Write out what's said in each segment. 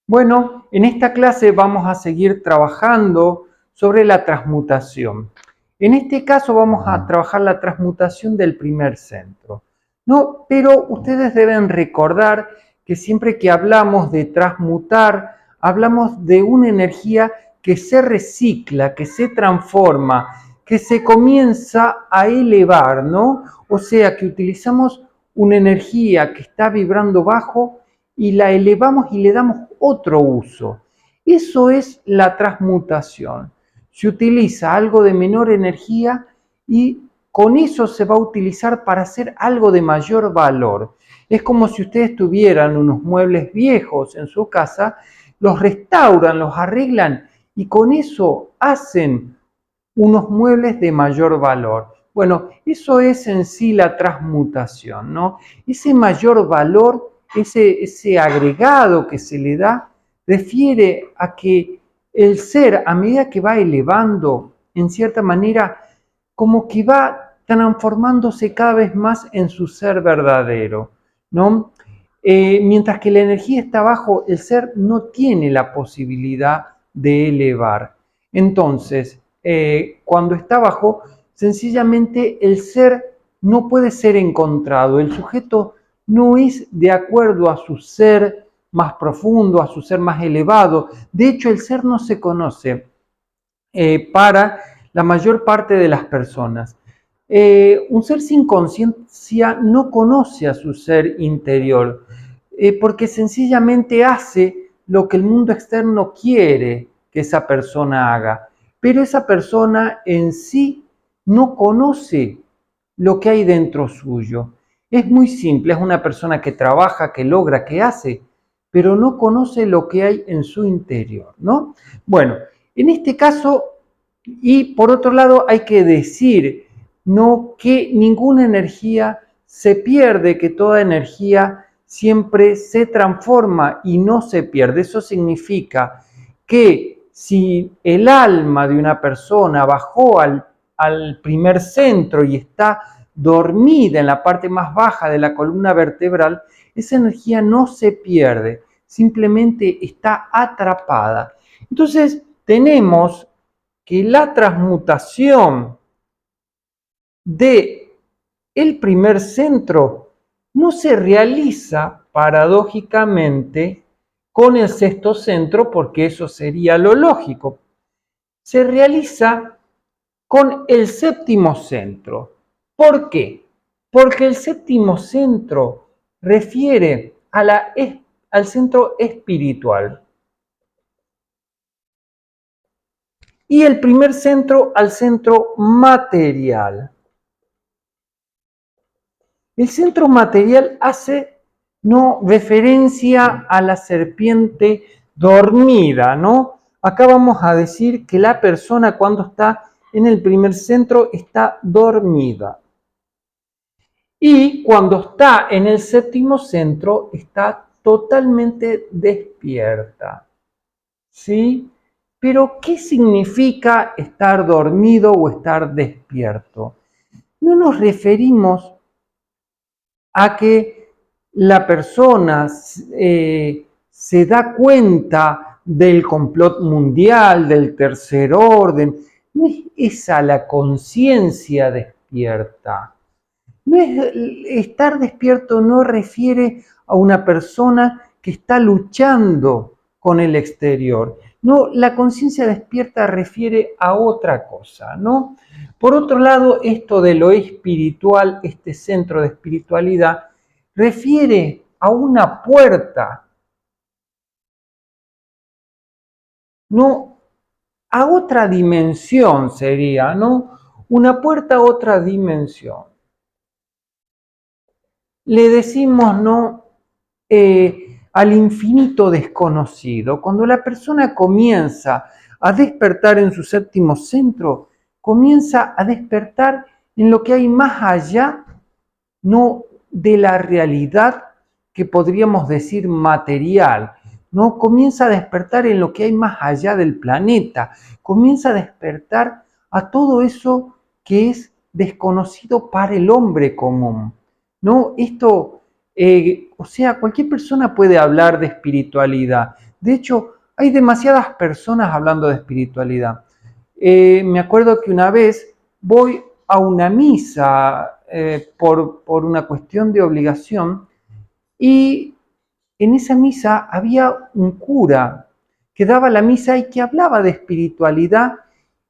Bueno, en esta clase vamos a seguir trabajando sobre la transmutación. En este caso vamos a trabajar la transmutación del primer centro. No, pero ustedes deben recordar que siempre que hablamos de transmutar, hablamos de una energía que se recicla, que se transforma, que se comienza a elevar, ¿no? O sea, que utilizamos una energía que está vibrando bajo y la elevamos y le damos otro uso. Eso es la transmutación. Se utiliza algo de menor energía y con eso se va a utilizar para hacer algo de mayor valor. Es como si ustedes tuvieran unos muebles viejos en su casa, los restauran, los arreglan y con eso hacen unos muebles de mayor valor. Bueno, eso es en sí la transmutación, ¿no? Ese mayor valor, ese agregado que se le da, refiere a que el ser, a medida que va elevando, en cierta manera, como que va transformándose cada vez más en su ser verdadero, ¿no? Mientras que la energía está abajo, el ser no tiene la posibilidad de elevar. Entonces, cuando está abajo, sencillamente el ser no puede ser encontrado. El sujeto no es de acuerdo a su ser más profundo, a su ser más elevado. De hecho, el ser no se conoce para la mayor parte de las personas. Un ser sin conciencia no conoce a su ser interior, porque sencillamente hace lo que el mundo externo quiere que esa persona haga, pero esa persona en sí no conoce lo que hay dentro suyo. Es muy simple, es una persona que trabaja, que logra, que hace, pero no conoce lo que hay en su interior, ¿no? Bueno, en este caso, y por otro lado, hay que decir, no que ninguna energía se pierde, que toda energía siempre se transforma y no se pierde. Eso significa que si el alma de una persona bajó al primer centro y está dormida en la parte más baja de la columna vertebral, esa energía no se pierde, simplemente está atrapada. Entonces, tenemos que la transmutación de el primer centro no se realiza paradójicamente con el sexto centro, porque eso sería lo lógico. Se realiza con el séptimo centro. ¿Por qué? Porque el séptimo centro refiere al centro espiritual y el primer centro al centro material. El centro material hace no referencia a la serpiente dormida, ¿no? Acá vamos a decir que la persona cuando está en el primer centro está dormida. Y cuando está en el séptimo centro está totalmente despierta. ¿Sí? Pero, ¿qué significa estar dormido o estar despierto? No nos referimos a que la persona se da cuenta del complot mundial, del tercer orden. No es esa la conciencia despierta. No es, estar despierto no refiere a una persona que está luchando con el exterior. No, la conciencia despierta refiere a otra cosa, ¿no? Por otro lado, esto de lo espiritual, este centro de espiritualidad, refiere a una puerta, no a otra dimensión sería, ¿no? Una puerta a otra dimensión. Le decimos, ¿no? Al infinito desconocido. Cuando la persona comienza a despertar en su séptimo centro, comienza a despertar en lo que hay más allá, no de la realidad que podríamos decir material, no comienza a despertar en lo que hay más allá del planeta, comienza a despertar a todo eso que es desconocido para el hombre común. ¿No? Esto, o sea, cualquier persona puede hablar de espiritualidad. De hecho, hay demasiadas personas hablando de espiritualidad. Me acuerdo que una vez voy a una misa por una cuestión de obligación y en esa misa había un cura que daba la misa y que hablaba de espiritualidad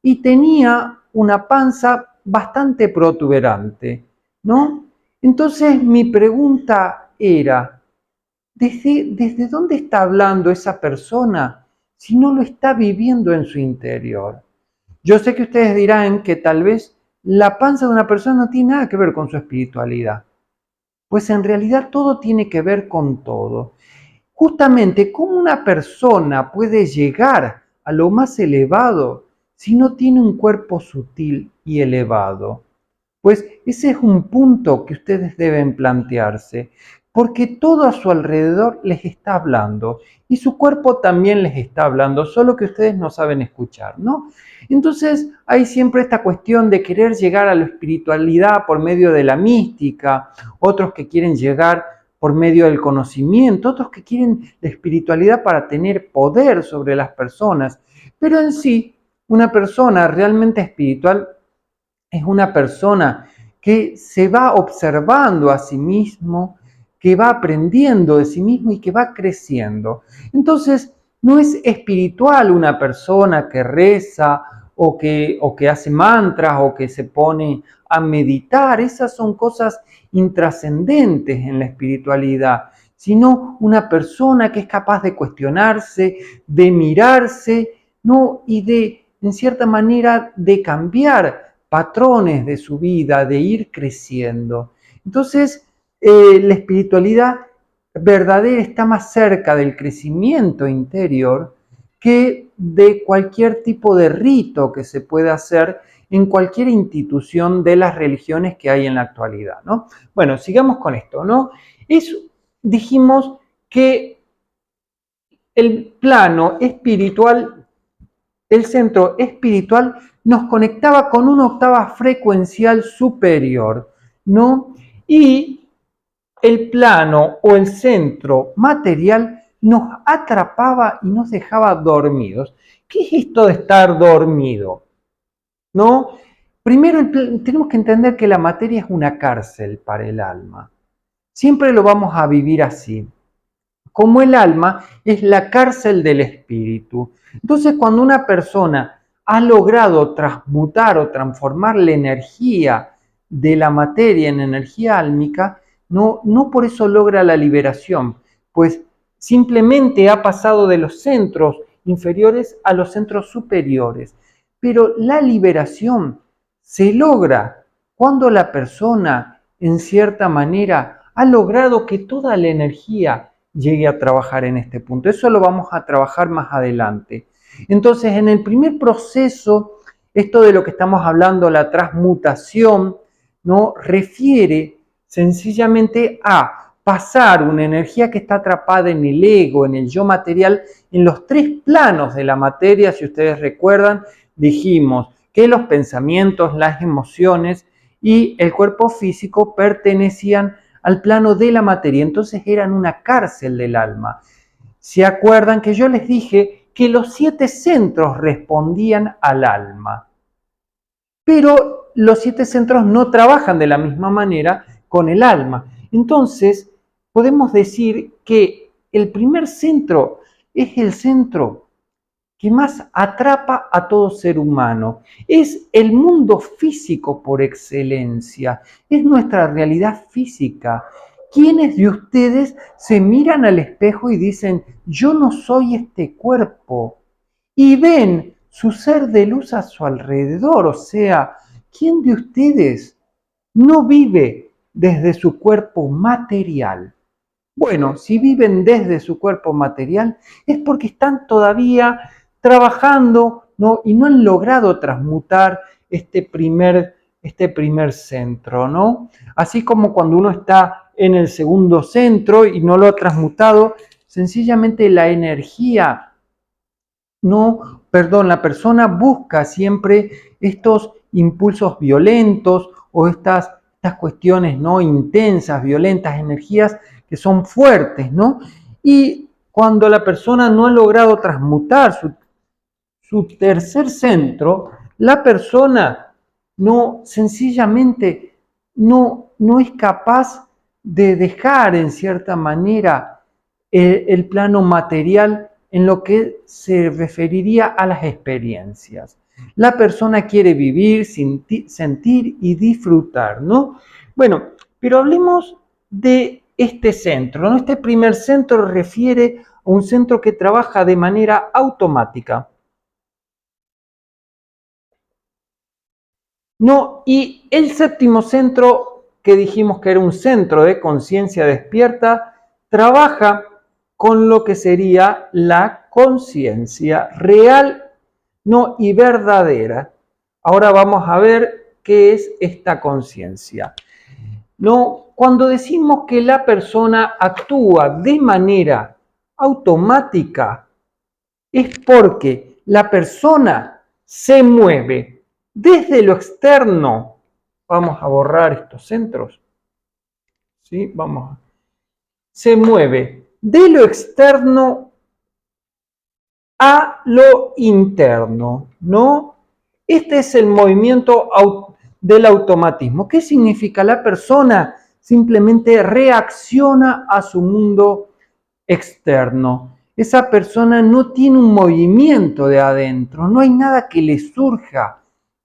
y tenía una panza bastante protuberante, ¿no? Entonces mi pregunta era, ¿desde dónde está hablando esa persona si no lo está viviendo en su interior? Yo sé que ustedes dirán que tal vez la panza de una persona no tiene nada que ver con su espiritualidad, pues en realidad todo tiene que ver con todo. Justamente, ¿cómo una persona puede llegar a lo más elevado si no tiene un cuerpo sutil y elevado? Pues ese es un punto que ustedes deben plantearse, porque todo a su alrededor les está hablando y su cuerpo también les está hablando, solo que ustedes no saben escuchar, ¿no? Entonces hay siempre esta cuestión de querer llegar a la espiritualidad por medio de la mística, otros que quieren llegar por medio del conocimiento, otros que quieren la espiritualidad para tener poder sobre las personas, pero en sí, una persona realmente espiritual es una persona que se va observando a sí mismo, que va aprendiendo de sí mismo y que va creciendo. Entonces, no es espiritual una persona que reza o que hace mantras o que se pone a meditar. Esas son cosas intrascendentes en la espiritualidad, sino una persona que es capaz de cuestionarse, de mirarse, ¿no? Y de, en cierta manera, de cambiar patrones de su vida, de ir creciendo. Entonces, la espiritualidad verdadera está más cerca del crecimiento interior que de cualquier tipo de rito que se pueda hacer en cualquier institución de las religiones que hay en la actualidad, ¿no? Bueno, sigamos con esto, ¿no? Dijimos que el plano espiritual, el centro espiritual nos conectaba con una octava frecuencial superior, ¿no? Y el plano o el centro material nos atrapaba y nos dejaba dormidos. ¿Qué es esto de estar dormido? ¿No? Primero tenemos que entender que la materia es una cárcel para el alma. Siempre lo vamos a vivir así. Como el alma es la cárcel del espíritu. Entonces, cuando una persona ha logrado transmutar o transformar la energía de la materia en energía álmica, no por eso logra la liberación, pues simplemente ha pasado de los centros inferiores a los centros superiores. Pero la liberación se logra cuando la persona, en cierta manera, ha logrado que toda la energía llegue a trabajar en este punto. Eso lo vamos a trabajar más adelante. Entonces, en el primer proceso, esto de lo que estamos hablando, la transmutación, ¿no? Refiere sencillamente a pasar una energía que está atrapada en el ego, en el yo material, en los tres planos de la materia. Si ustedes recuerdan, dijimos que los pensamientos, las emociones y el cuerpo físico pertenecían al plano de la materia, entonces eran una cárcel del alma. ¿Se acuerdan que yo les dije que los 7 centros respondían al alma? Pero los 7 centros no trabajan de la misma manera con el alma. Entonces, podemos decir que el primer centro es el centro que más atrapa a todo ser humano. Es el mundo físico por excelencia, es nuestra realidad física. ¿Quiénes de ustedes se miran al espejo y dicen, yo no soy este cuerpo? Y ven su ser de luz a su alrededor. O sea, ¿quién de ustedes no vive desde su cuerpo material? Bueno, si viven desde su cuerpo material es porque están todavía trabajando, ¿no? Y no han logrado transmutar este primer centro, ¿no? Así como cuando uno está en el segundo centro y no lo ha transmutado, sencillamente la energía, la persona busca siempre estos impulsos violentos o estas cuestiones, ¿no? Intensas, violentas, energías que son fuertes, ¿no? Y cuando la persona no ha logrado transmutar su tercer centro, la persona no, sencillamente, no es capaz de dejar en cierta manera el plano material en lo que se referiría a las experiencias. La persona quiere vivir, sentir y disfrutar, ¿no? Bueno, pero hablemos de este centro, ¿no? Este primer centro refiere a un centro que trabaja de manera automática. No, y el séptimo centro, que dijimos que era un centro de conciencia despierta, trabaja con lo que sería la conciencia real, no y verdadera. Ahora vamos a ver qué es esta conciencia. No, cuando decimos que la persona actúa de manera automática, es porque la persona se mueve desde lo externo. Vamos a borrar estos centros. ¿Sí? Se mueve de lo externo a lo interno, ¿no? Este es el movimiento del automatismo. ¿Qué significa? La persona simplemente reacciona a su mundo externo. Esa persona no tiene un movimiento de adentro, no hay nada que le surja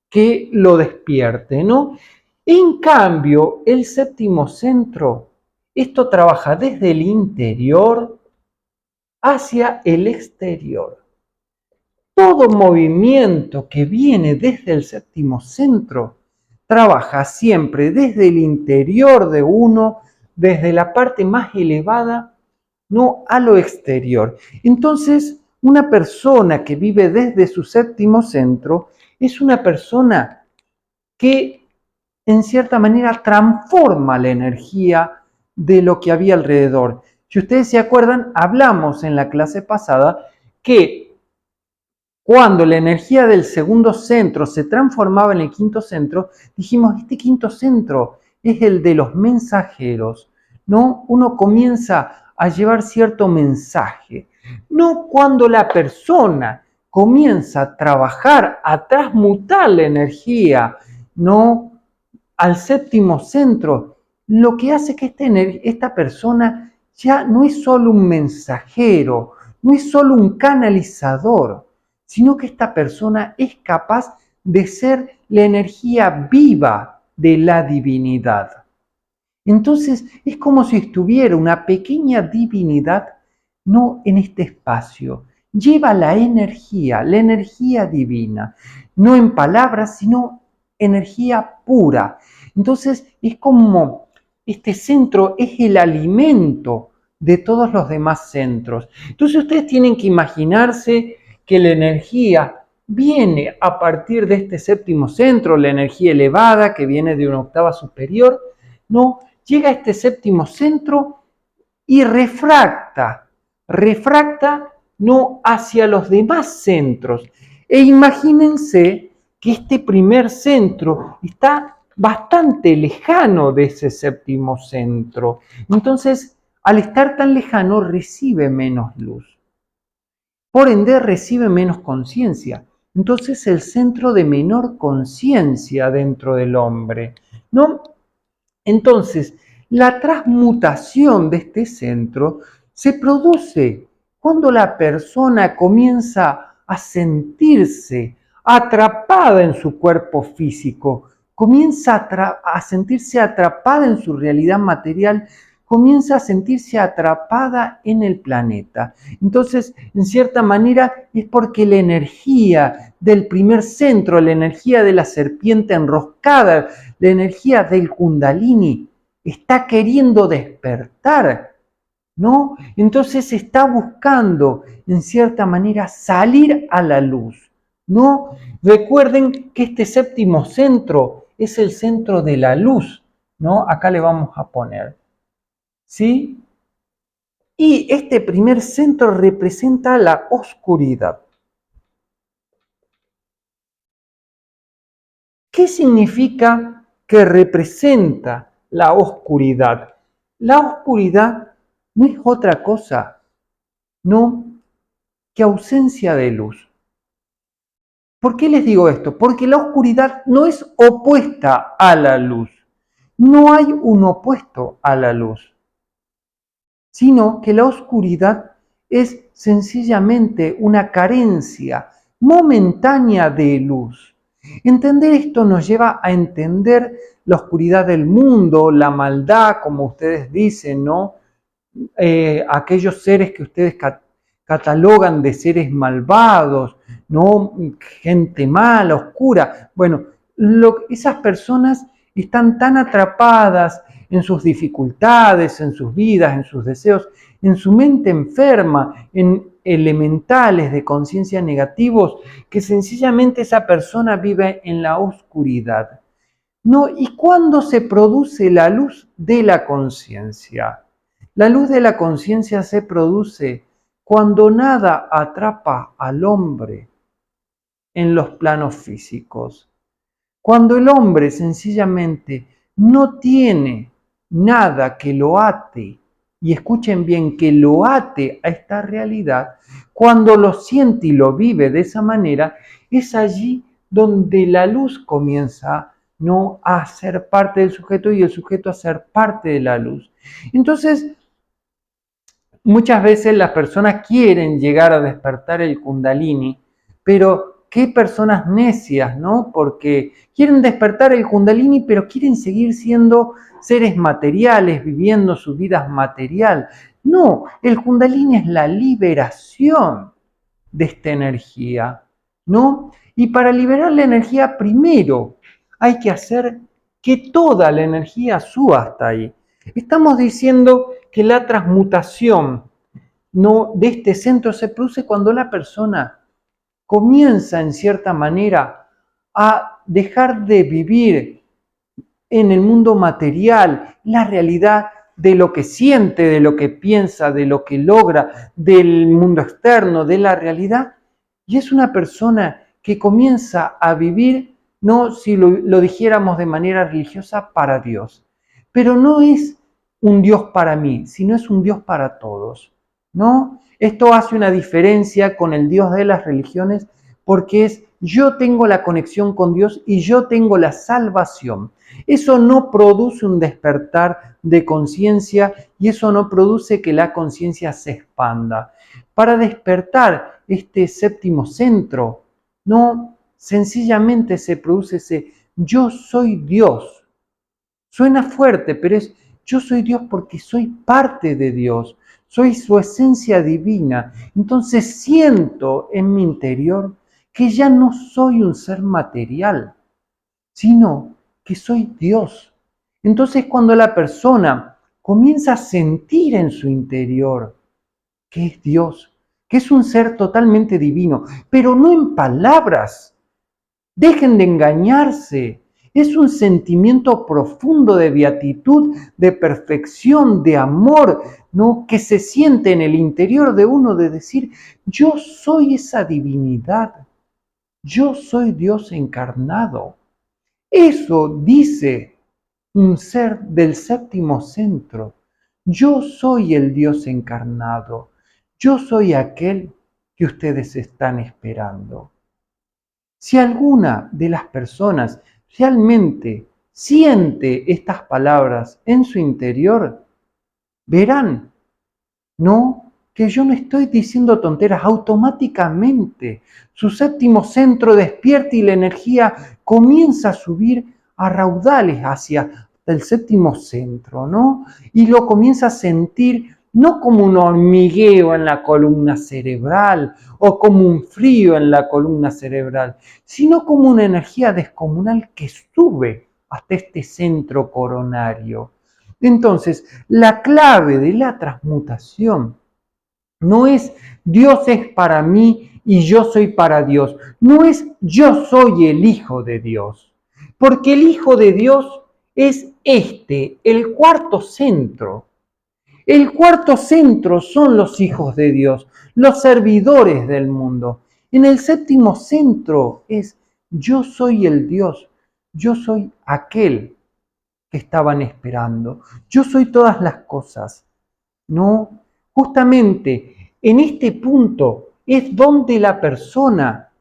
que lo despierte, ¿no? En cambio, el séptimo centro, esto trabaja desde el interior hacia el exterior. Todo movimiento que viene desde el séptimo centro trabaja siempre desde el interior de uno, desde la parte más elevada, no a lo exterior. Entonces, una persona que vive desde su séptimo centro es una persona que en cierta manera transforma la energía de lo que había alrededor. Si ustedes se acuerdan, hablamos en la clase pasada que cuando la energía del segundo centro se transformaba en el quinto centro, dijimos, este quinto centro es el de los mensajeros, ¿no? Uno comienza a llevar cierto mensaje. No cuando la persona comienza a trabajar, a transmutar la energía, ¿no? Al séptimo centro, lo que hace que esta persona ya no es solo un mensajero, no es solo un canalizador, sino que esta persona es capaz de ser la energía viva de la divinidad. Entonces es como si estuviera una pequeña divinidad, no en este espacio. Lleva la energía divina, no en palabras, sino energía pura. Entonces es como este centro es el alimento de todos los demás centros. Entonces ustedes tienen que imaginarse que la energía viene a partir de este séptimo centro, la energía elevada que viene de una octava superior, ¿no? Llega a este séptimo centro y refracta no hacia los demás centros. E imagínense que este primer centro está bastante lejano de ese séptimo centro. Entonces, al estar tan lejano, recibe menos luz. Por ende, recibe menos conciencia. Entonces, el centro de menor conciencia dentro del hombre, ¿no? Entonces, la transmutación de este centro se produce cuando la persona comienza a sentirse atrapada en su cuerpo físico, comienza a sentirse atrapada en su realidad material, comienza a sentirse atrapada en el planeta. Entonces, en cierta manera, es porque la energía del primer centro, la energía de la serpiente enroscada, la energía del Kundalini, está queriendo despertar, ¿no? Entonces está buscando, en cierta manera, salir a la luz, ¿no? Recuerden que este séptimo centro es el centro de la luz, ¿no? Acá le vamos a poner, ¿sí? Y este primer centro representa la oscuridad. ¿Qué significa que representa la oscuridad? La oscuridad no es otra cosa no que ausencia de luz. ¿Por qué les digo esto? Porque la oscuridad no es opuesta a la luz. No hay un opuesto a la luz, sino que la oscuridad es sencillamente una carencia momentánea de luz. Entender esto nos lleva a entender la oscuridad del mundo, la maldad, como ustedes dicen, ¿no? Aquellos seres que ustedes catalogan de seres malvados, ¿no? Gente mala, oscura. Bueno, esas personas están tan atrapadas en sus dificultades, en sus vidas, en sus deseos, en su mente enferma, en elementales de conciencia negativos, que sencillamente esa persona vive en la oscuridad. No, ¿y cuándo se produce la luz de la conciencia? La luz de la conciencia se produce cuando nada atrapa al hombre en los planos físicos. Cuando el hombre sencillamente no tiene nada que lo ate, y escuchen bien, que lo ate a esta realidad, cuando lo siente y lo vive de esa manera, es allí donde la luz comienza no a ser parte del sujeto y el sujeto a ser parte de la luz. Entonces, muchas veces las personas quieren llegar a despertar el Kundalini, pero qué personas necias, ¿no? Porque quieren despertar el Kundalini, pero quieren seguir siendo seres materiales, viviendo su vida material. No, el Kundalini es la liberación de esta energía, ¿no? Y para liberar la energía, primero hay que hacer que toda la energía suba hasta ahí. Estamos diciendo que la transmutación, no, de este centro se produce cuando la persona comienza en cierta manera a dejar de vivir en el mundo material, la realidad de lo que siente, de lo que piensa, de lo que logra, del mundo externo, de la realidad. Y es una persona que comienza a vivir, no si lo dijéramos de manera religiosa, para Dios. Pero no es un Dios para mí, sino es un Dios para todos, ¿no? Esto hace una diferencia con el Dios de las religiones porque es yo tengo la conexión con Dios y yo tengo la salvación. Eso no produce un despertar de conciencia y eso no produce que la conciencia se expanda. Para despertar este séptimo centro, no sencillamente se produce ese yo soy Dios. Suena fuerte, pero es yo soy Dios porque soy parte de Dios, soy su esencia divina. Entonces siento en mi interior que ya no soy un ser material, sino que soy Dios. Entonces cuando la persona comienza a sentir en su interior que es Dios, que es un ser totalmente divino, pero no en palabras, dejen de engañarse. Es un sentimiento profundo de beatitud, de perfección, de amor, ¿no? Que se siente en el interior de uno de decir, yo soy esa divinidad, yo soy Dios encarnado. Eso dice un ser del séptimo centro. Yo soy el Dios encarnado. Yo soy aquel que ustedes están esperando. Si alguna de las personas realmente siente estas palabras en su interior, verán, ¿no? Que yo no estoy diciendo tonteras, automáticamente su séptimo centro despierta y la energía comienza a subir a raudales hacia el séptimo centro, ¿no? Y lo comienza a sentir no como un hormigueo en la columna cerebral o como un frío en la columna cerebral, sino como una energía descomunal que sube hasta este centro coronario. Entonces, la clave de la transmutación no es Dios es para mí y yo soy para Dios. No es yo soy el Hijo de Dios. Porque el Hijo de Dios es el cuarto centro. El cuarto centro son los hijos de Dios, los servidores del mundo. En el séptimo centro es yo soy el Dios, yo soy aquel que estaban esperando. Yo soy todas las cosas. No, justamente en este punto es donde la persona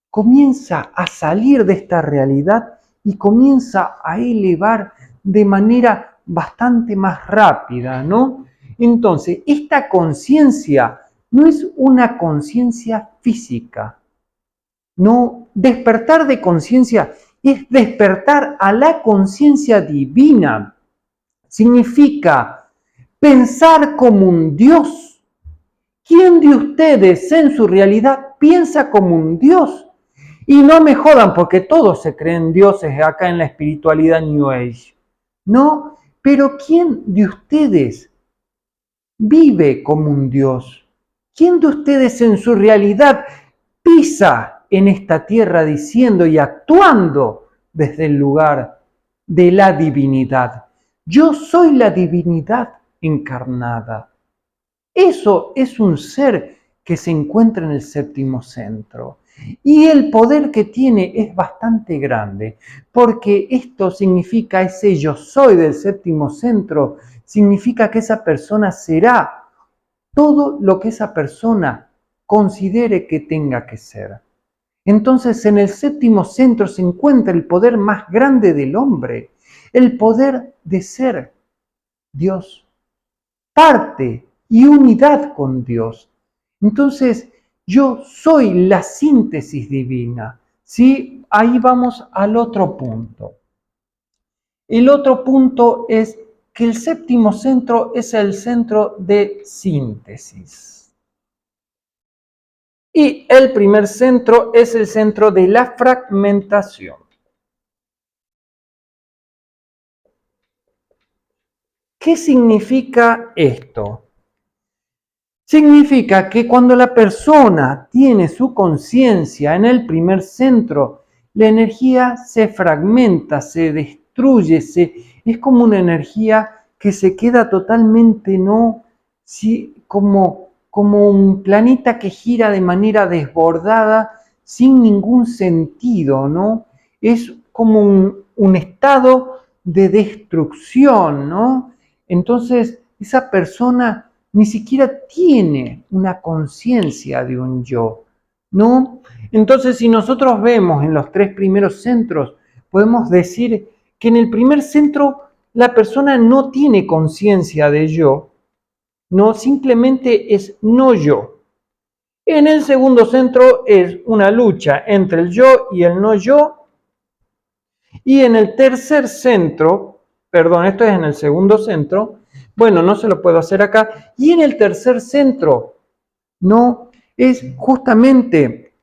comienza a salir de esta realidad y comienza a elevar de manera bastante más rápida, ¿no? Entonces, esta conciencia no es una conciencia física, no, despertar de conciencia es despertar a la conciencia divina. Significa pensar como un Dios. ¿Quién de ustedes en su realidad piensa como un Dios? Y no me jodan porque todos se creen dioses acá en la espiritualidad New Age. No, pero ¿quién de ustedes vive como un Dios? ¿Quién de ustedes en su realidad pisa en esta tierra diciendo y actuando desde el lugar de la divinidad? Yo soy la divinidad encarnada. Eso es un ser que se encuentra en el séptimo centro. Y el poder que tiene es bastante grande, porque esto significa, ese yo soy del séptimo centro, significa que esa persona será todo lo que esa persona considere que tenga que ser. Entonces, en el séptimo centro se encuentra el poder más grande del hombre, el poder de ser Dios, parte y unidad con Dios. Entonces, yo soy la síntesis divina. ¿Sí? Ahí vamos al otro punto. El otro punto es que el séptimo centro es el centro de síntesis. Y el primer centro es el centro de la fragmentación. ¿Qué significa esto? Significa que cuando la persona tiene su conciencia en el primer centro, la energía se fragmenta, se destruye, es como una energía que se queda totalmente, ¿no? Sí, como un planeta que gira de manera desbordada, sin ningún sentido, ¿no? Es como un estado de destrucción, ¿no? Entonces, esa persona ni siquiera tiene una conciencia de un yo, ¿no? Entonces, si nosotros vemos en los tres primeros centros, podemos decir que en el primer centro la persona no tiene conciencia de yo, no, simplemente es no yo. En el segundo centro es una lucha entre el yo y el no yo. Y en el tercer centro, perdón, esto es en el segundo centro, bueno, no se lo puedo hacer acá. Y en el tercer centro, no, es justamente,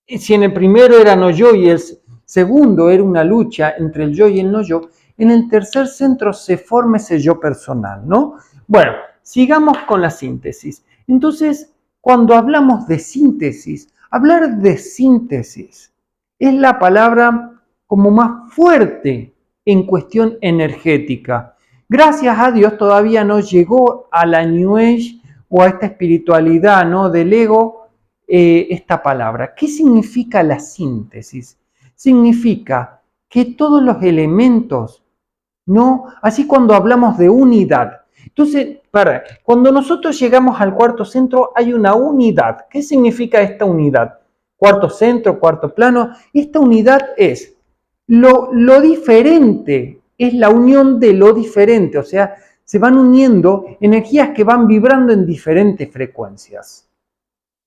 si en el primero era no yo y el segundo era una lucha entre el yo y el no yo, en el tercer centro se forma ese yo personal, ¿no? Bueno, sigamos con la síntesis. Entonces, cuando hablamos de síntesis, hablar de síntesis es la palabra como más fuerte en cuestión energética. Gracias a Dios todavía no llegó a la New Age o a esta espiritualidad, ¿no? Del ego, esta palabra. ¿Qué significa la síntesis? Significa que todos los elementos, ¿no? Así cuando hablamos de unidad. Entonces, cuando nosotros llegamos al cuarto centro hay una unidad. ¿Qué significa esta unidad? Cuarto centro, cuarto plano. Esta unidad es lo diferente, es la unión de lo diferente, o sea, se van uniendo energías que van vibrando en diferentes frecuencias,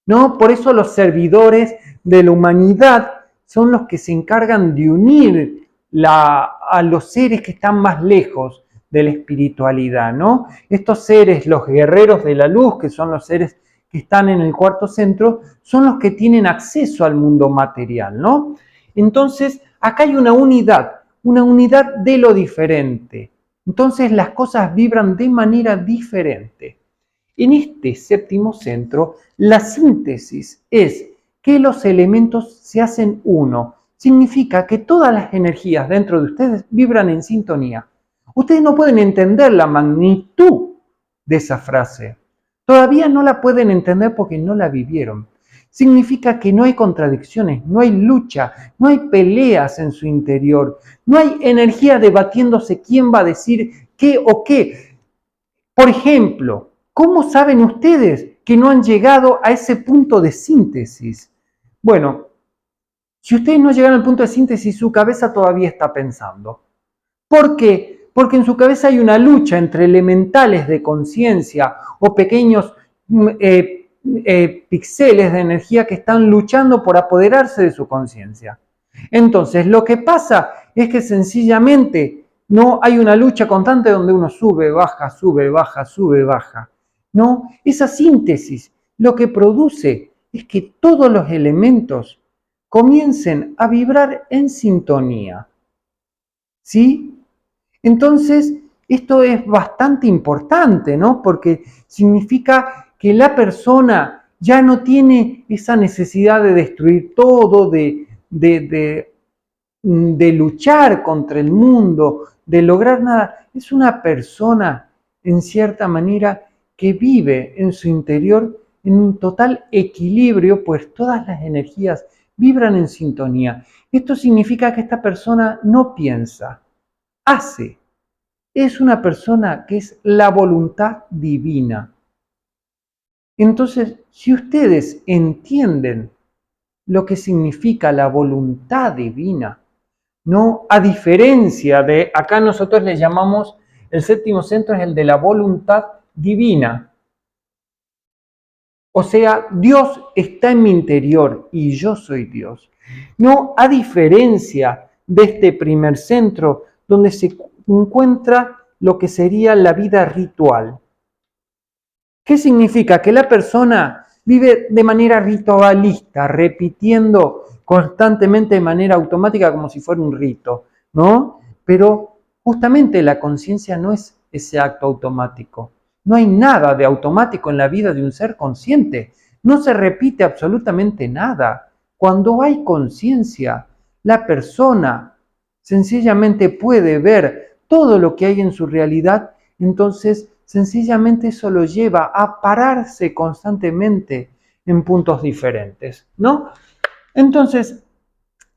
¿no? Por eso los servidores de la humanidad son los que se encargan de unir a los seres que están más lejos de la espiritualidad, ¿no? Estos seres, los guerreros de la luz, que son los seres que están en el cuarto centro, son los que tienen acceso al mundo material, ¿no? Entonces, acá hay una unidad de lo diferente. Entonces, las cosas vibran de manera diferente. En este séptimo centro, la síntesis es que los elementos se hacen uno. Significa que todas las energías dentro de ustedes vibran en sintonía. Ustedes no pueden entender la magnitud de esa frase. Todavía no la pueden entender porque no la vivieron. Significa que no hay contradicciones, no hay lucha, no hay peleas en su interior, no hay energía debatiéndose quién va a decir qué o qué. Por ejemplo, ¿Cómo saben ustedes que no han llegado a ese punto de síntesis? Bueno, si ustedes no llegaron al punto de síntesis, su cabeza todavía está pensando. ¿Por qué? Porque en su cabeza hay una lucha entre elementales de conciencia o pequeños píxeles de energía que están luchando por apoderarse de su conciencia. Entonces, lo que pasa es que sencillamente no hay una lucha constante donde uno sube, baja, sube, baja, sube, baja. No, esa síntesis lo que produce es que todos los elementos comiencen a vibrar en sintonía. ¿Sí? Entonces, esto es bastante importante, ¿no? Porque significa que la persona ya no tiene esa necesidad de destruir todo, de luchar contra el mundo, de lograr nada. Es una persona, en cierta manera, que vive en su interior en un total equilibrio, pues todas las energías vibran en sintonía. Esto significa que esta persona no piensa, hace. Es una persona que es la voluntad divina. Entonces, si ustedes entienden lo que significa la voluntad divina, ¿no? A diferencia de, acá nosotros le llamamos, el séptimo centro es el de la voluntad divina. O sea, Dios está en mi interior y yo soy Dios. No, a diferencia de este primer centro, donde se encuentra lo que sería la vida ritual. ¿Qué significa? Que la persona vive de manera ritualista, repitiendo constantemente de manera automática como si fuera un rito, ¿no? Pero justamente la conciencia no es ese acto automático. No hay nada de automático en la vida de un ser consciente. No se repite absolutamente nada. Cuando hay conciencia, la persona sencillamente puede ver todo lo que hay en su realidad, entonces sencillamente eso lo lleva a pararse constantemente en puntos diferentes, ¿no? Entonces,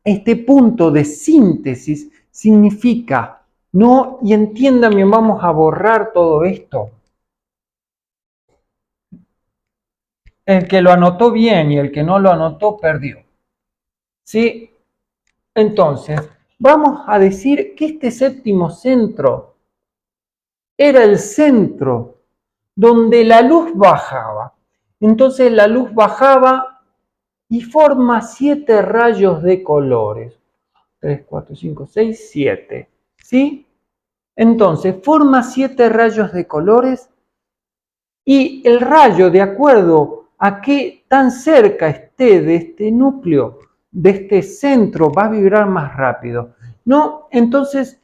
este punto de síntesis significa, ¿no? Y entiéndame, vamos a borrar todo esto. El que lo anotó bien y el que no lo anotó perdió. ¿Sí? Entonces, vamos a decir que este séptimo centro era el centro donde la luz bajaba. Entonces la luz bajaba y forma 7 rayos de colores. 3, 4, 5, 6, 7. ¿Sí? Entonces forma 7 rayos de colores y el rayo, de acuerdo a qué tan cerca esté de este núcleo, de este centro, va a vibrar más rápido. ¿No? Entonces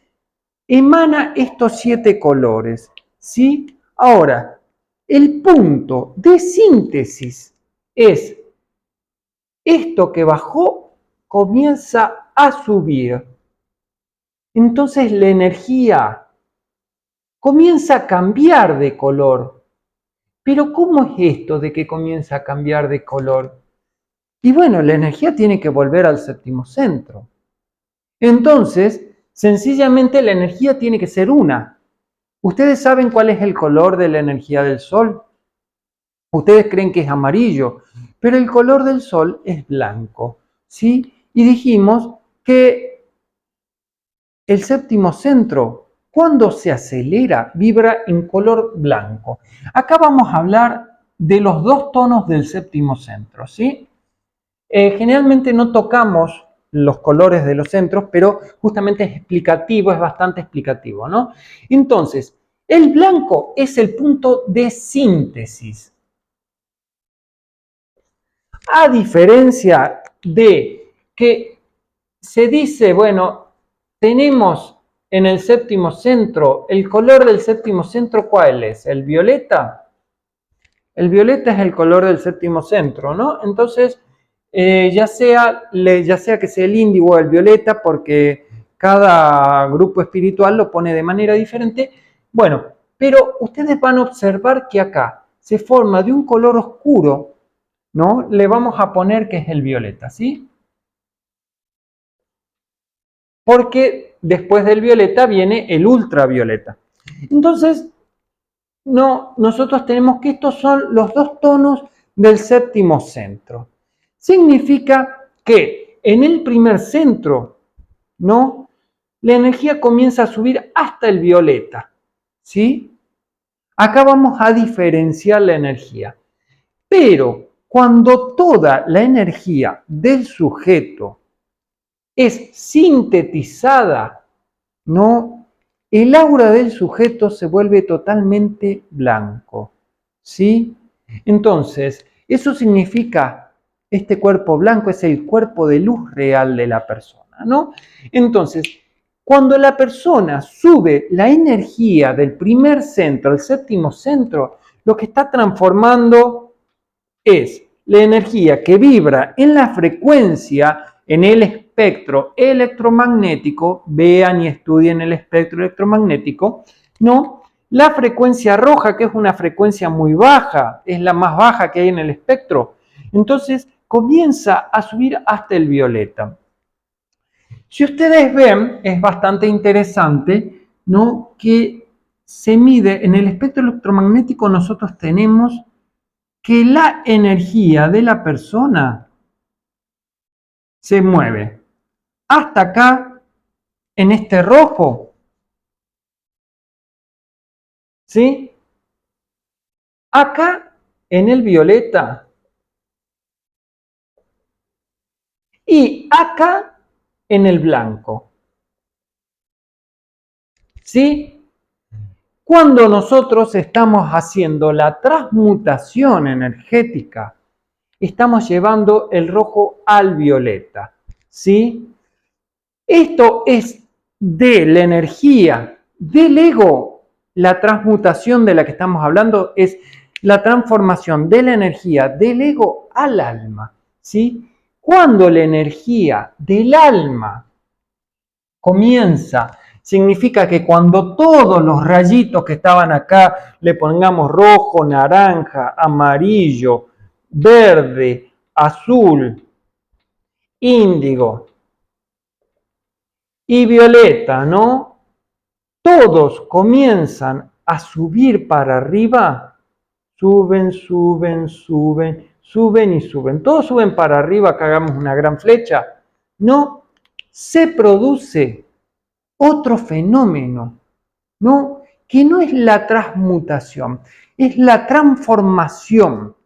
emana estos 7 colores. ¿Sí? Ahora, el punto de síntesis es esto que bajó comienza a subir. Entonces la energía comienza a cambiar de color. Pero ¿cómo es esto de que comienza a cambiar de color? Y bueno, la energía tiene que volver al séptimo centro. Entonces, sencillamente la energía tiene que ser una. ¿Ustedes saben cuál es el color de la energía del Sol? Ustedes creen que es amarillo, pero el color del Sol es blanco, ¿sí? Y dijimos que el séptimo centro, cuando se acelera, vibra en color blanco. Acá vamos a hablar de los 2 tonos del séptimo centro, ¿sí? Generalmente no tocamos los colores de los centros, pero justamente es explicativo, es bastante explicativo, ¿no? Entonces, el blanco es el punto de síntesis. A diferencia de que se dice, bueno, tenemos en el séptimo centro, el color del séptimo centro, ¿cuál es? ¿El violeta? El violeta es el color del séptimo centro, ¿no? Entonces, ya sea que sea el índigo o el violeta, porque cada grupo espiritual lo pone de manera diferente, bueno, pero ustedes van a observar que acá se forma de un color oscuro, ¿no? Le vamos a poner que es el violeta, ¿sí? Porque después del violeta viene el ultravioleta. Entonces, no, nosotros tenemos que estos son los dos tonos del séptimo centro. Significa que en el primer centro, ¿no? La energía comienza a subir hasta el violeta, ¿sí? Acá vamos a diferenciar la energía. Pero cuando toda la energía del sujeto es sintetizada, ¿no? El aura del sujeto se vuelve totalmente blanco, ¿sí? Entonces, eso significa, este cuerpo blanco es el cuerpo de luz real de la persona, ¿no? Entonces, cuando la persona sube la energía del primer centro al séptimo centro, lo que está transformando es la energía que vibra en la frecuencia, en el espectro electromagnético, vean y estudien el espectro electromagnético, ¿no? La frecuencia roja, que es una frecuencia muy baja, es la más baja que hay en el espectro, entonces comienza a subir hasta el violeta. Si ustedes ven, es bastante interesante, ¿no? Que se mide en el espectro electromagnético, nosotros tenemos que la energía de la persona se mueve hasta acá, en este rojo, ¿sí? Acá, en el violeta, y acá, en el blanco, ¿sí? Cuando nosotros estamos haciendo la transmutación energética, estamos llevando el rojo al violeta, ¿sí? Esto es de la energía del ego. La transmutación de la que estamos hablando es la transformación de la energía del ego al alma, ¿sí? Cuando la energía del alma comienza, significa que cuando todos los rayitos que estaban acá le pongamos rojo, naranja, amarillo, verde, azul, índigo y violeta, ¿no? Todos comienzan a subir para arriba, suben, suben, suben, suben y suben. Todos suben para arriba, que hagamos una gran flecha. No, se produce otro fenómeno, ¿no? Que no es la transmutación, es la transformación,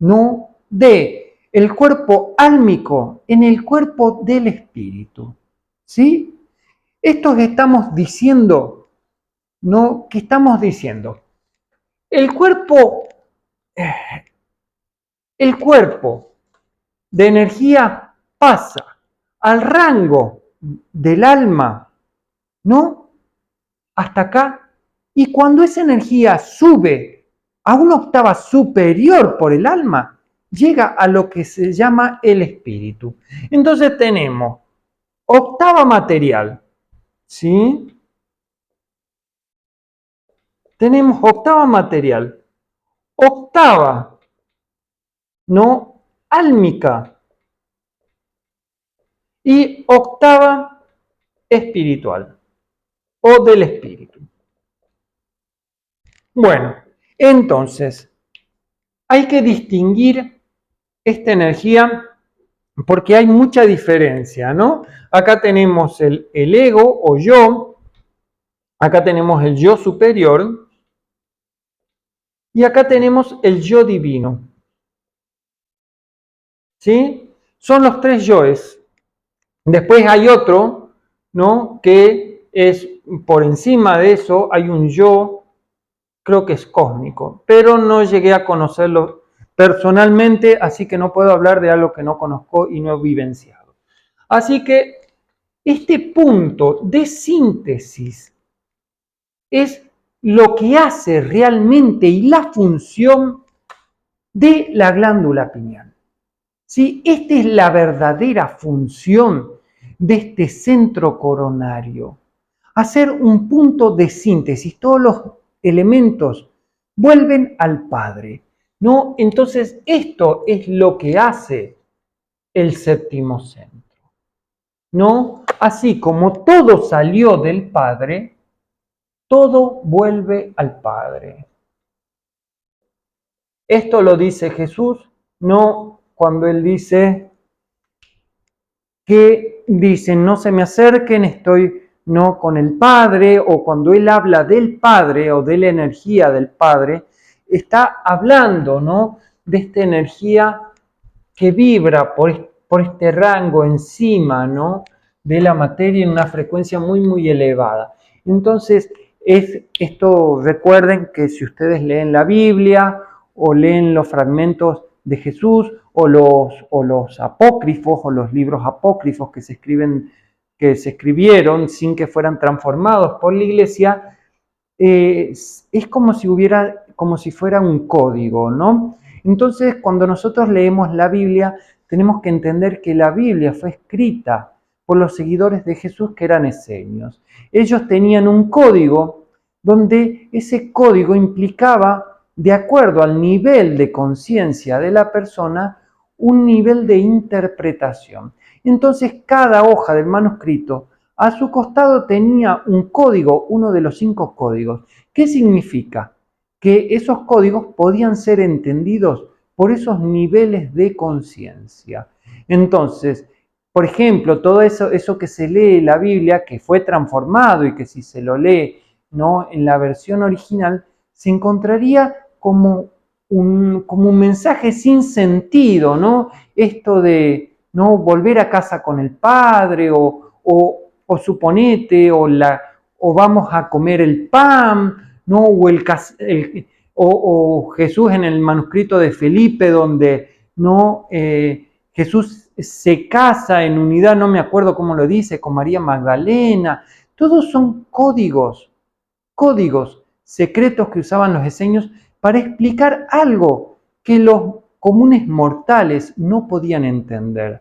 ¿no? De el cuerpo álmico en el cuerpo del espíritu, ¿sí? Esto que estamos diciendo, ¿no? ¿Qué estamos diciendo? El cuerpo, el cuerpo de energía pasa al rango del alma, ¿no? Hasta acá. Y cuando esa energía sube a una octava superior por el alma, llega a lo que se llama el espíritu. Entonces tenemos octava material, ¿sí? Tenemos octava material, octava, ¿no? Álmica y octava espiritual o del espíritu. Bueno, entonces hay que distinguir esta energía porque hay mucha diferencia, ¿no? Acá tenemos el ego o yo, acá tenemos el yo superior y acá tenemos el yo divino, ¿sí? Son los tres yoes. Después hay otro, ¿no? Que es por encima de eso, hay un yo, creo que es cósmico, pero no llegué a conocerlo personalmente, así que no puedo hablar de algo que no conozco y no he vivenciado. Así que este punto de síntesis es lo que hace realmente y la función de la glándula pineal. ¿Sí? Esta es la verdadera función de este centro coronario. Hacer un punto de síntesis. Todos los elementos vuelven al Padre, ¿no? Entonces, esto es lo que hace el séptimo centro, ¿no? Así como todo salió del Padre, todo vuelve al Padre. Esto lo dice Jesús, no cuando Él dice que dicen no se me acerquen, estoy no con el Padre, o cuando Él habla del Padre o de la energía del Padre, está hablando, ¿no?, de esta energía que vibra por este rango encima, ¿no?, de la materia en una frecuencia muy, muy elevada. Entonces, esto, recuerden que si ustedes leen la Biblia o leen los fragmentos de Jesús o los apócrifos o los libros apócrifos que se escribieron sin que fueran transformados por la Iglesia, es como si fuera un código, ¿no? Entonces, cuando nosotros leemos la Biblia, tenemos que entender que la Biblia fue escrita por los seguidores de Jesús que eran esenios. Ellos tenían un código donde ese código implicaba, de acuerdo al nivel de conciencia de la persona, un nivel de interpretación. Entonces, cada hoja del manuscrito a su costado tenía un código, uno de los 5 códigos. ¿Qué significa? Que esos códigos podían ser entendidos por esos niveles de conciencia. Entonces, por ejemplo, todo eso que se lee en la Biblia, que fue transformado y que si se lo lee, ¿no?, en la versión original, se encontraría como un mensaje sin sentido, ¿no? Esto de no volver a casa con el Padre o suponete, o vamos a comer el pan, ¿no? O Jesús en el manuscrito de Felipe, donde no Jesús se casa en unidad, no me acuerdo cómo lo dice, con María Magdalena. Todos son códigos secretos que usaban los esenios para explicar algo que los comunes mortales no podían entender.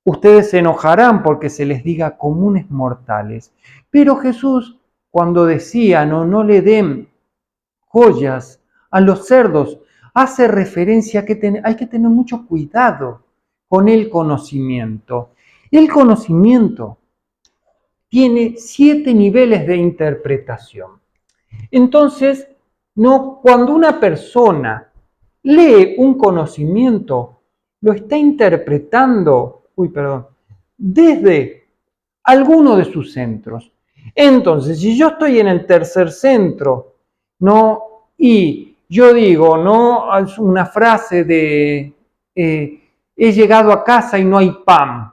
Ustedes se enojarán porque se les diga comunes mortales. Pero Jesús, cuando decía no le den joyas a los cerdos, hace referencia a que hay que tener mucho cuidado con el conocimiento. El conocimiento tiene 7 niveles de interpretación. Entonces, cuando una persona lee un conocimiento, lo está interpretando, desde alguno de sus centros. Entonces, si yo estoy en el tercer centro, ¿no?, y yo digo, ¿no?, una frase de he llegado a casa y no hay pan,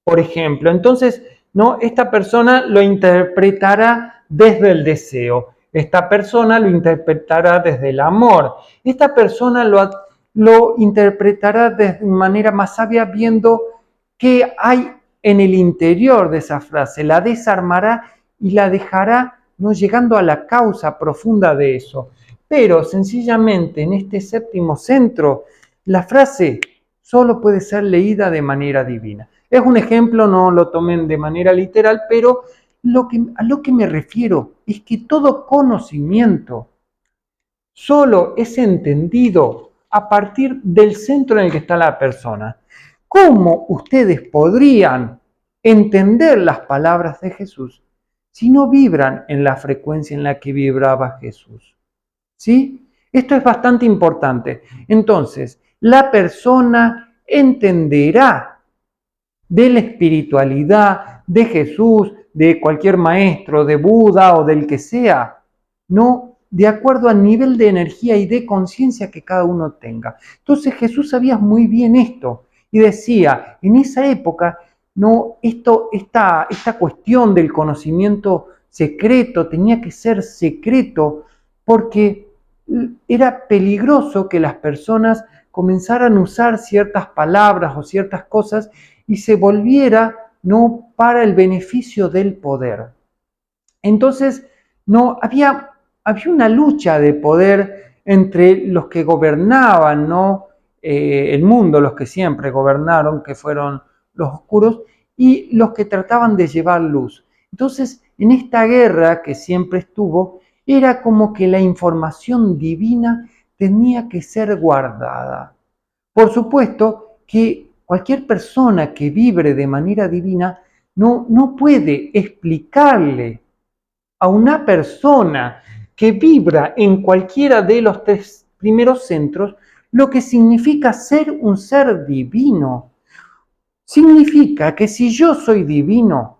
por ejemplo, entonces, ¿no?, esta persona lo interpretará desde el deseo. Esta persona lo interpretará desde el amor. Esta persona lo interpretará de manera más sabia viendo qué hay en el interior de esa frase. La desarmará y la dejará no llegando a la causa profunda de eso. Pero sencillamente en este séptimo centro, la frase solo puede ser leída de manera divina. Es un ejemplo, no lo tomen de manera literal, pero a lo que me refiero es que todo conocimiento solo es entendido a partir del centro en el que está la persona. ¿Cómo ustedes podrían entender las palabras de Jesús si no vibran en la frecuencia en la que vibraba Jesús? ¿Sí? Esto es bastante importante. Entonces, la persona entenderá de la espiritualidad de Jesús, de cualquier maestro, de Buda o del que sea, no de acuerdo al nivel de energía y de conciencia que cada uno tenga. Entonces Jesús sabía muy bien esto y decía, en esa época, no, esta cuestión del conocimiento secreto tenía que ser secreto porque era peligroso que las personas comenzaran a usar ciertas palabras o ciertas cosas y se volviera no para el beneficio del poder. Entonces, no había una lucha de poder entre los que gobernaban, ¿no?, el mundo, los que siempre gobernaron, que fueron los oscuros, y los que trataban de llevar luz. Entonces, en esta guerra que siempre estuvo, era como que la información divina tenía que ser guardada. Por supuesto que cualquier persona que vibre de manera divina no puede explicarle a una persona que vibra en cualquiera de los 3 primeros centros, lo que significa ser un ser divino. Significa que si yo soy divino,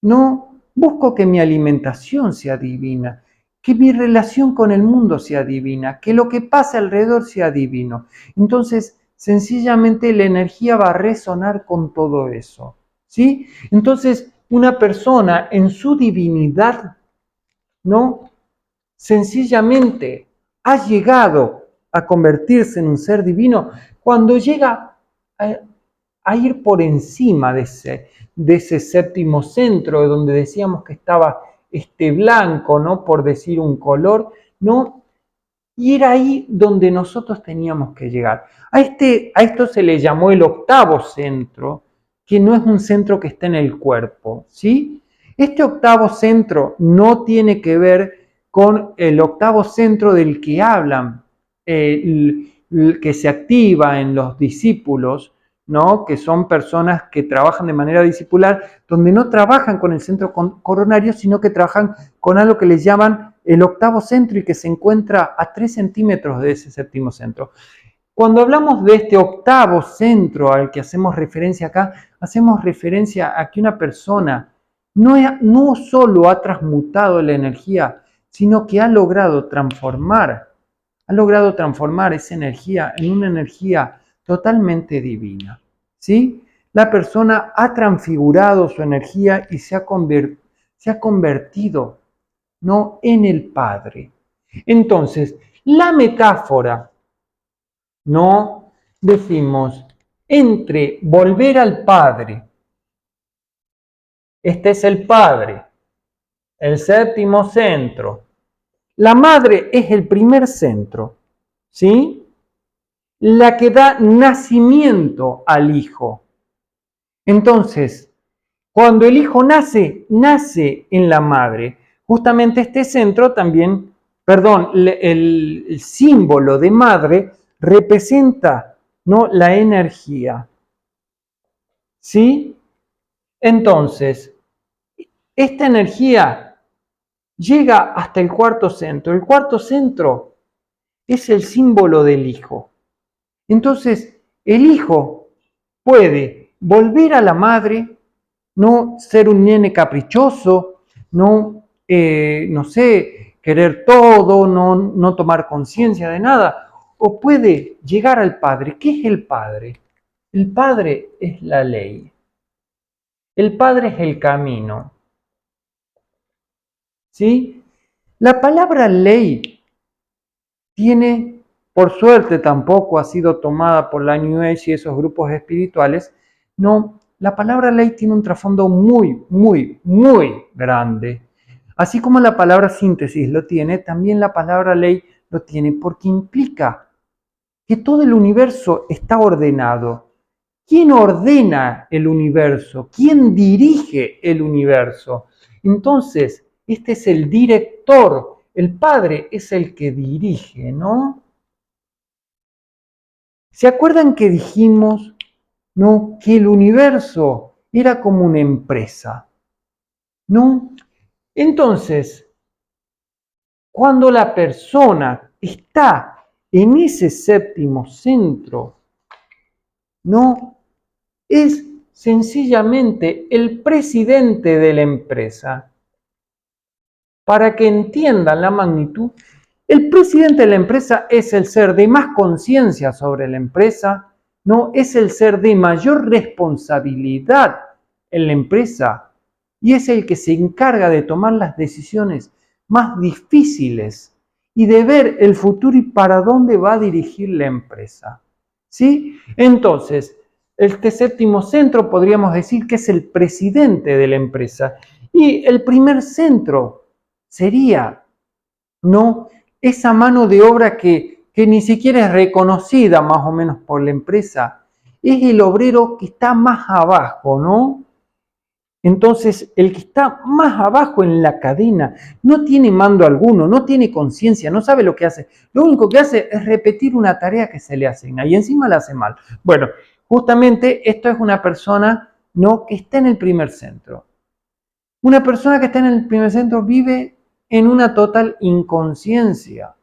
no busco que mi alimentación sea divina, que mi relación con el mundo sea divina, que lo que pasa alrededor sea divino. Entonces, sencillamente la energía va a resonar con todo eso, ¿sí? Entonces, una persona en su divinidad, ¿no? Sencillamente ha llegado a convertirse en un ser divino cuando llega a ir por encima de ese séptimo centro, donde decíamos que estaba este blanco, ¿no? Por decir un color, ¿no? Y era ahí donde nosotros teníamos que llegar. A esto se le llamó el octavo centro, que no es un centro que está en el cuerpo, ¿sí? Este octavo centro no tiene que ver con el octavo centro del que hablan, que se activa en los discípulos, ¿no? Que son personas que trabajan de manera discipular, donde no trabajan con el centro coronario, sino que trabajan con algo que les llaman el octavo centro y que se encuentra a 3 centímetros de ese séptimo centro. Cuando hablamos de este octavo centro al que hacemos referencia acá, hacemos referencia a que una persona no solo ha transmutado la energía, sino que ha logrado transformar esa energía en una energía totalmente divina, ¿sí? La persona ha transfigurado su energía y se ha convertido, ¿no? En el Padre. Entonces, la metáfora, ¿no? Decimos, entre volver al Padre, este es el Padre, el séptimo centro, la madre es el primer centro, ¿sí? La que da nacimiento al hijo. Entonces, cuando el hijo nace en la madre. Justamente este centro también, perdón, el símbolo de madre representa, ¿no? La energía. ¿Sí? Entonces, esta energía llega hasta el cuarto centro. El cuarto centro es el símbolo del hijo. Entonces, el hijo puede volver a la madre, no ser un nene caprichoso, no sé, querer todo, no tomar conciencia de nada, o puede llegar al Padre. ¿Qué es el Padre? El Padre es la ley. El Padre es el camino. ¿Sí? La palabra ley tiene, por suerte tampoco ha sido tomada por la New Age y esos grupos espirituales, no, la palabra ley tiene un trasfondo muy, muy, muy grande. Así como la palabra síntesis lo tiene, también la palabra ley lo tiene porque implica que todo el universo está ordenado. ¿Quién ordena el universo? ¿Quién dirige el universo? Entonces, este es el director, el Padre es el que dirige, ¿no? ¿Se acuerdan que dijimos, ¿no? Que el universo era como una empresa, ¿no? Entonces, cuando la persona está en ese séptimo centro, ¿no? Es sencillamente el presidente de la empresa. Para que entiendan la magnitud, el presidente de la empresa es el ser de más conciencia sobre la empresa, ¿no? Es el ser de mayor responsabilidad en la empresa y es el que se encarga de tomar las decisiones más difíciles y de ver el futuro y para dónde va a dirigir la empresa. ¿Sí? Entonces, este séptimo centro podríamos decir que es el presidente de la empresa y el primer centro sería, ¿no? Esa mano de obra que ni siquiera es reconocida más o menos por la empresa, es el obrero que está más abajo, ¿no? Entonces, el que está más abajo en la cadena no tiene mando alguno, no tiene conciencia, no sabe lo que hace. Lo único que hace es repetir una tarea que se le asigna y encima la hace mal. Bueno, justamente esto es una persona, ¿no? Que está en el primer centro. Una persona que está en el primer centro vive en una total inconsciencia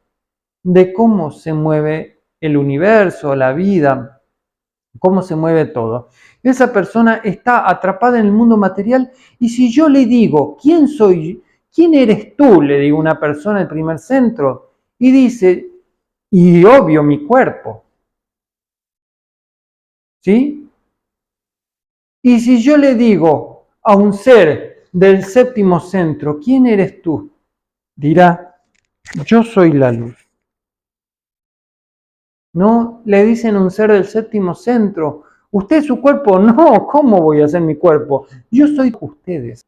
de cómo se mueve el universo, la vida, cómo se mueve todo. Esa persona está atrapada en el mundo material y si yo le digo, ¿quién soy? ¿Quién eres tú? Le digo a una persona del primer centro y dice, y obvio mi cuerpo, ¿sí? Y si yo le digo a un ser del séptimo centro, ¿quién eres tú? Dirá, yo soy la luz. No le dicen a un ser del séptimo centro, ¿usted es su cuerpo? No, ¿cómo voy a ser mi cuerpo? Yo soy ustedes.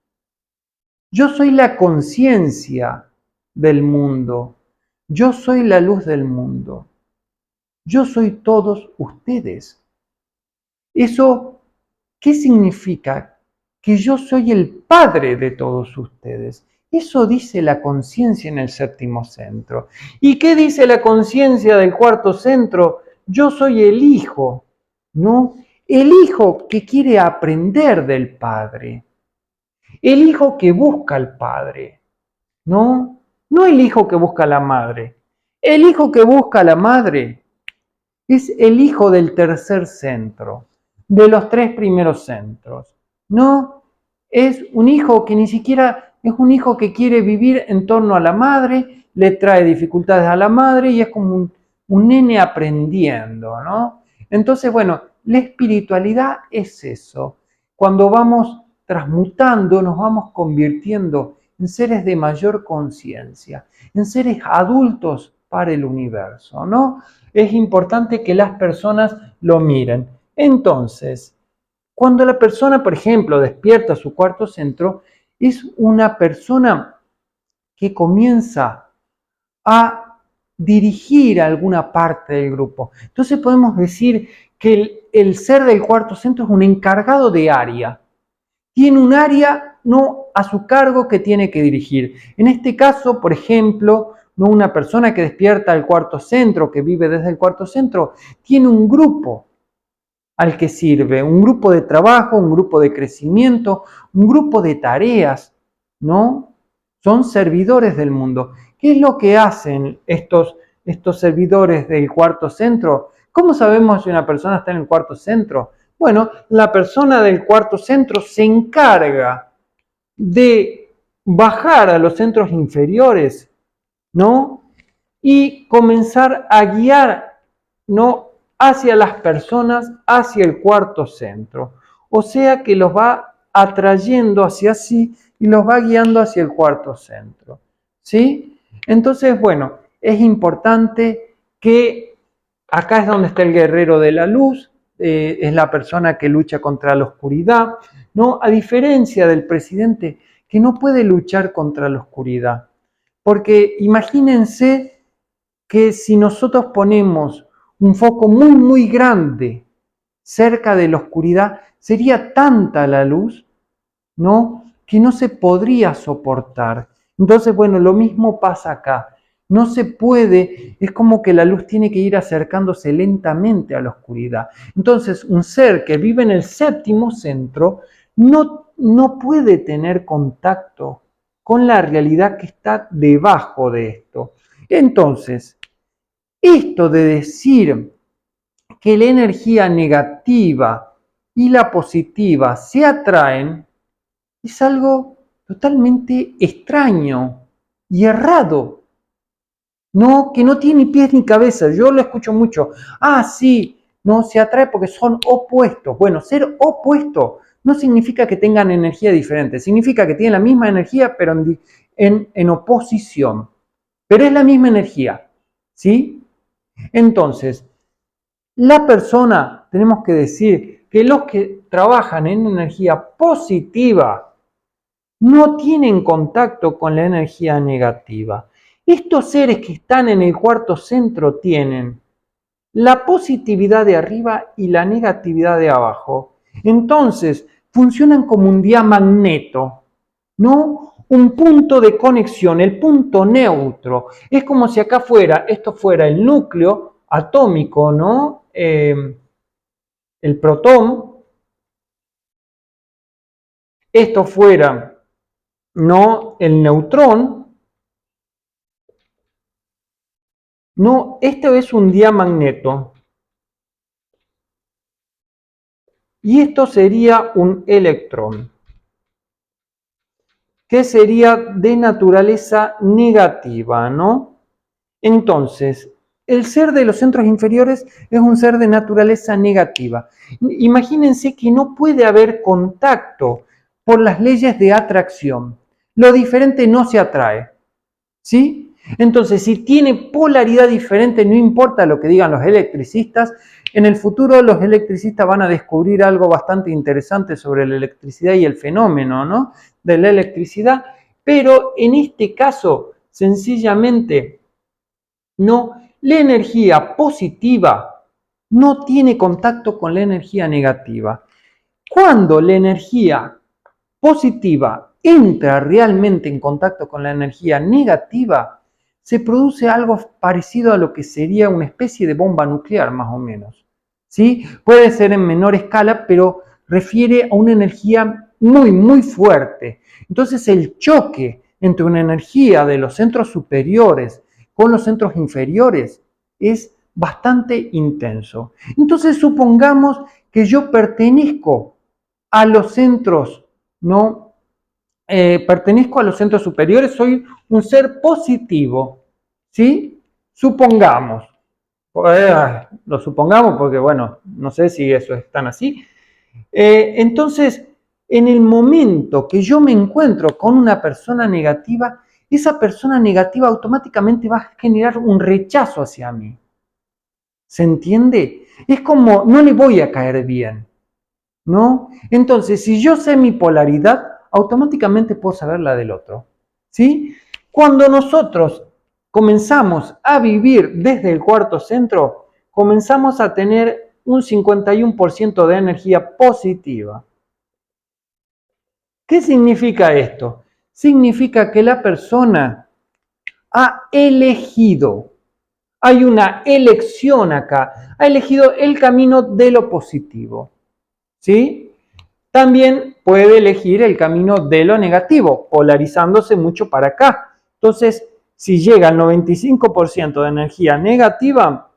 Yo soy la conciencia del mundo. Yo soy la luz del mundo. Yo soy todos ustedes. Eso, ¿qué significa? Que yo soy el padre de todos ustedes. Eso dice la conciencia en el séptimo centro. ¿Y qué dice la conciencia del cuarto centro? Yo soy el hijo, ¿no? El hijo que quiere aprender del padre. El hijo que busca al padre, ¿no? No el hijo que busca a la madre. El hijo que busca a la madre es el hijo del tercer centro, de los tres primeros centros. No es un hijo que ni siquiera es un hijo que quiere vivir en torno a la madre, le trae dificultades a la madre y es como un nene aprendiendo, ¿no? Entonces, bueno, la espiritualidad es eso. Cuando vamos transmutando, nos vamos convirtiendo en seres de mayor conciencia, en seres adultos para el universo, ¿no? Es importante que las personas lo miren. Entonces, cuando la persona, por ejemplo, despierta su cuarto centro, es una persona que comienza a dirigir alguna parte del grupo. Entonces podemos decir que el ser del cuarto centro es un encargado de área. Tiene un área no a su cargo que tiene que dirigir. En este caso, por ejemplo, no una persona que despierta al cuarto centro, que vive desde el cuarto centro, tiene un grupo al que sirve, un grupo de trabajo, un grupo de crecimiento, un grupo de tareas, ¿no? Son servidores del mundo. ¿Qué es lo que hacen estos servidores del cuarto centro? ¿Cómo sabemos si una persona está en el cuarto centro? Bueno, la persona del cuarto centro se encarga de bajar a los centros inferiores, ¿no? Y comenzar a guiar, ¿no? Hacia las personas, hacia el cuarto centro. O sea que los va atrayendo hacia sí y los va guiando hacia el cuarto centro. ¿Sí? Entonces, bueno, es importante que acá es donde está el guerrero de la luz, es la persona que lucha contra la oscuridad, ¿no? A diferencia del presidente que no puede luchar contra la oscuridad. Porque imagínense que si nosotros ponemos un foco muy, muy grande cerca de la oscuridad, sería tanta la luz, ¿no? Que no se podría soportar. Entonces, bueno, lo mismo pasa acá. No se puede, es como que la luz tiene que ir acercándose lentamente a la oscuridad. Entonces, un ser que vive en el séptimo centro no puede tener contacto con la realidad que está debajo de esto. Entonces, esto de decir que la energía negativa y la positiva se atraen es algo totalmente extraño y errado. No, que no tiene ni pies ni cabeza. Yo lo escucho mucho. Ah, sí, no se atrae porque son opuestos. Bueno, ser opuesto no significa que tengan energía diferente. Significa que tienen la misma energía, pero en oposición. Pero es la misma energía. ¿Sí? Entonces, la persona, tenemos que decir que los que trabajan en energía positiva no tienen contacto con la energía negativa. Estos seres que están en el cuarto centro tienen la positividad de arriba y la negatividad de abajo. Entonces, funcionan como un diamagneto, ¿no? Un punto de conexión, el punto neutro. Es como si acá fuera, esto fuera el núcleo atómico, ¿no? El protón, esto fuera no el neutrón, no, esto es un diamagneto. Y esto sería un electrón, que sería de naturaleza negativa, ¿no? Entonces, el ser de los centros inferiores es un ser de naturaleza negativa. Imagínense que no puede haber contacto por las leyes de atracción. Lo diferente no se atrae, ¿sí? Entonces, si tiene polaridad diferente, no importa lo que digan los electricistas, en el futuro los electricistas van a descubrir algo bastante interesante sobre la electricidad y el fenómeno, ¿no?, de la electricidad, pero en este caso, sencillamente, no, la energía positiva no tiene contacto con la energía negativa. Cuando la energía positiva entra realmente en contacto con la energía negativa, se produce algo parecido a lo que sería una especie de bomba nuclear, más o menos. ¿Sí? Puede ser en menor escala, pero refiere a una energía muy, muy fuerte. Entonces el choque entre una energía de los centros superiores con los centros inferiores es bastante intenso. Entonces supongamos que yo pertenezco a los centros, ¿no? Pertenezco a los centros superiores, soy un ser positivo, ¿sí? Supongamos, lo supongamos porque, bueno, no sé si eso es tan así. Entonces, en el momento que yo me encuentro con una persona negativa, esa persona negativa automáticamente va a generar un rechazo hacia mí. ¿Se entiende? Es como, no le voy a caer bien, ¿no? Entonces, si yo sé mi polaridad, automáticamente puedo saber la del otro, ¿sí? Cuando nosotros comenzamos a vivir desde el cuarto centro, comenzamos a tener un 51% de energía positiva. ¿Qué significa esto? Significa que la persona ha elegido, hay una elección acá, ha elegido el camino de lo positivo, ¿sí? También puede elegir el camino de lo negativo, polarizándose mucho para acá. Entonces, si llega al 95% de energía negativa,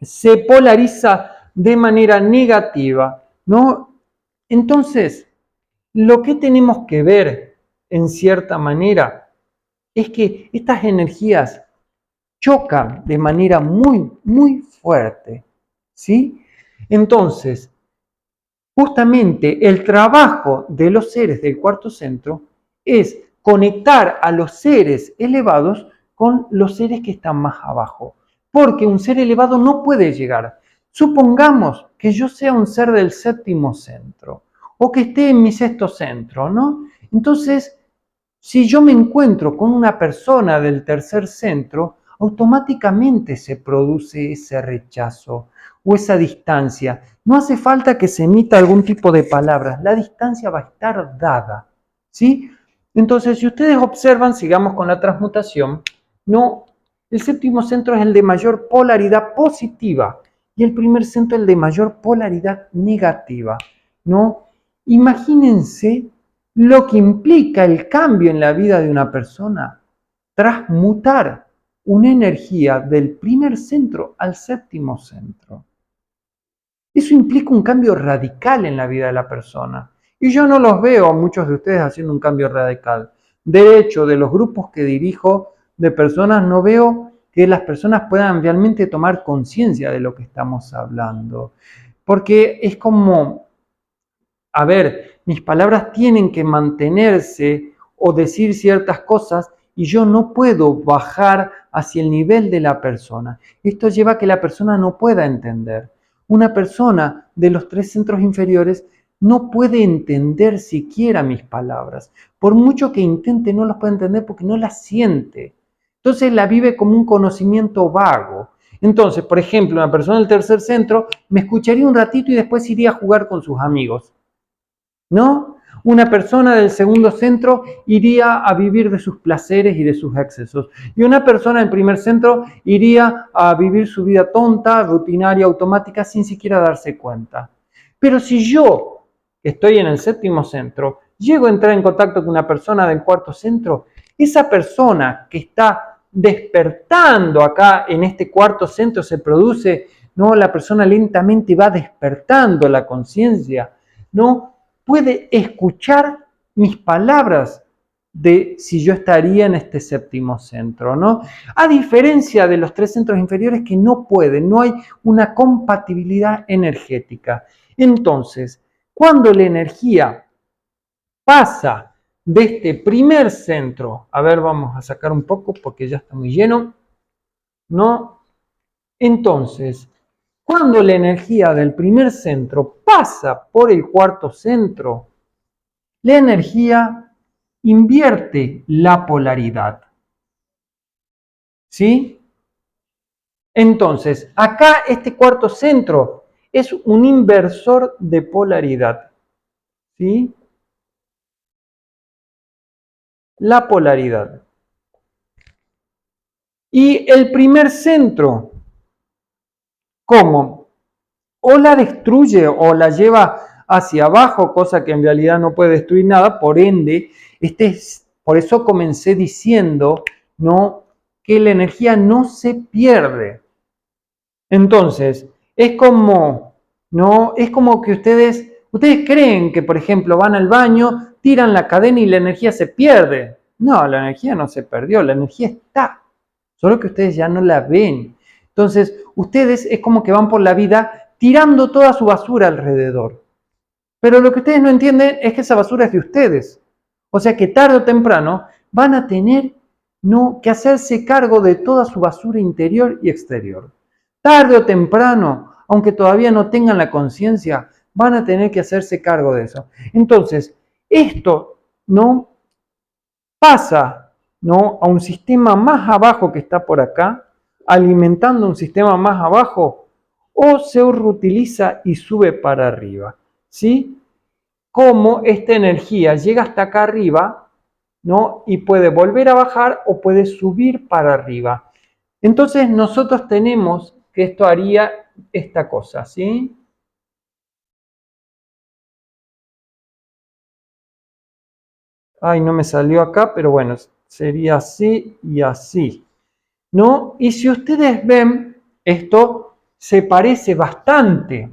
se polariza de manera negativa, ¿no? Entonces, lo que tenemos que ver, en cierta manera, es que estas energías chocan de manera muy, muy fuerte, ¿sí? Entonces, justamente el trabajo de los seres del cuarto centro es conectar a los seres elevados con los seres que están más abajo, porque un ser elevado no puede llegar. Supongamos que yo sea un ser del séptimo centro o que esté en mi sexto centro, ¿no? Entonces, si yo me encuentro con una persona del tercer centro, automáticamente se produce ese rechazo o esa distancia. No hace falta que se emita algún tipo de palabras, la distancia va a estar dada, ¿sí? Entonces, si ustedes observan, sigamos con la transmutación, no, el séptimo centro es el de mayor polaridad positiva y el primer centro el de mayor polaridad negativa, ¿no? Imagínense lo que implica el cambio en la vida de una persona, transmutar una energía del primer centro al séptimo centro. Eso implica un cambio radical en la vida de la persona. Y yo no los veo a muchos de ustedes haciendo un cambio radical. De hecho, de los grupos que dirijo de personas, no veo que las personas puedan realmente tomar conciencia de lo que estamos hablando. Porque es como, a ver, mis palabras tienen que mantenerse o decir ciertas cosas y yo no puedo bajar hacia el nivel de la persona. Esto lleva a que la persona no pueda entender. Una persona de los tres centros inferiores no puede entender siquiera mis palabras. Por mucho que intente, no las puede entender porque no las siente. Entonces la vive como un conocimiento vago. Entonces, por ejemplo, una persona del tercer centro me escucharía un ratito y después iría a jugar con sus amigos, ¿no? Una persona del segundo centro iría a vivir de sus placeres y de sus excesos. Y una persona del primer centro iría a vivir su vida tonta, rutinaria, automática, sin siquiera darse cuenta. Pero si yo, que estoy en el séptimo centro, llego a entrar en contacto con una persona del cuarto centro, esa persona que está despertando acá en este cuarto centro se produce, ¿no? La persona lentamente va despertando la conciencia, ¿no? Puede escuchar mis palabras de si yo estaría en este séptimo centro, ¿no? A diferencia de los tres centros inferiores que no pueden, no hay una compatibilidad energética. Entonces, cuando la energía pasa de este primer centro, a ver, vamos a sacar un poco porque ya está muy lleno, ¿no? Entonces, cuando la energía del primer centro pasa por el cuarto centro, la energía invierte la polaridad. ¿Sí? Entonces, acá este cuarto centro es un inversor de polaridad. ¿Sí? La polaridad. Y el primer centro, ¿cómo? O la destruye o la lleva hacia abajo, cosa que en realidad no puede destruir nada, por ende, por eso comencé diciendo, ¿no? Que la energía no se pierde. Entonces, es como, ¿no? Es como que ustedes creen que, por ejemplo, van al baño, tiran la cadena y la energía se pierde. No, la energía no se perdió, la energía está, solo que ustedes ya no la ven. Entonces, ustedes es como que van por la vida tirando toda su basura alrededor. Pero lo que ustedes no entienden es que esa basura es de ustedes. O sea que tarde o temprano van a tener, ¿no?, que hacerse cargo de toda su basura interior y exterior. Tarde o temprano, aunque todavía no tengan la conciencia, van a tener que hacerse cargo de eso. Entonces, esto no pasa, ¿no?, a un sistema más abajo que está por acá, alimentando un sistema más abajo, o se reutiliza y sube para arriba. ¿Sí? Cómo esta energía llega hasta acá arriba, ¿no? Y puede volver a bajar o puede subir para arriba. Entonces nosotros tenemos que esto haría esta cosa, ¿sí? Ay, no me salió acá, pero bueno, sería así y así, ¿no? Y si ustedes ven, esto se parece bastante